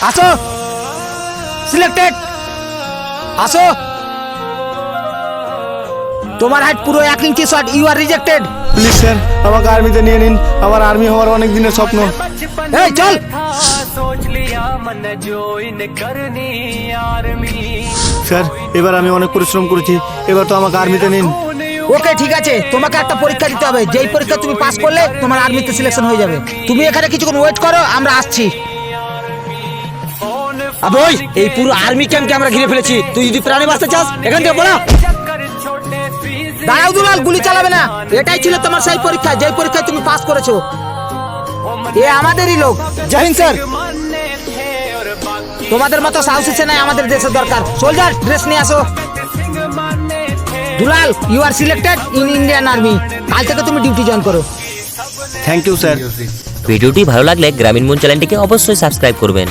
আসো সিলেক্টেড আসো তোমার হাইট পুরো 1 inch short you are rejected please sir আমাকে আর্মিতে নিয়ে নিন আমার আর্মি হওয়ার অনেক দিনের স্বপ্ন এই চল স্যার এবার আমি অনেক পরিশ্রম করেছি এবার তো আমাকে আর্মিতে নিন ওকে ঠিক আছে তোমাকে একটা পরীক্ষা দিতে হবে যেই পরীক্ষা তুমি পাস করলে তোমার আর্মিতে সিলেকশন হয়ে যাবে তুমি এখানে কিছুক্ষণ ওয়েট করো আমরা আসছি আবই এই পুরো আর্মি ক্যাম্পকে আমরা ঘিরে ফেলেছি তুই যদি প্রাণে বাঁচতে চাস এখান থেকে বলা দাঁড়াও দুলাল গুলি চালাবে না এটাই ছিল তোমার সেই পরীক্ষা যেই পরীক্ষায় তুমি পাস করেছো এ আমাদেরই লোক জয় হিন্দ স্যার তোমাদের মতো সাহসী সেনাই আমাদের দেশের দরকার সোলজার ড্রেস নিয়ে আসো Dulal you are selected in Indian army কাল থেকে তুমি ডিউটি জয়েন করো থ্যাংক ইউ স্যার ভিডিওটি ভালো লাগলে গ্রামীণ মন চ্যানেলটিকে অবশ্যই সাবস্ক্রাইব করবেন।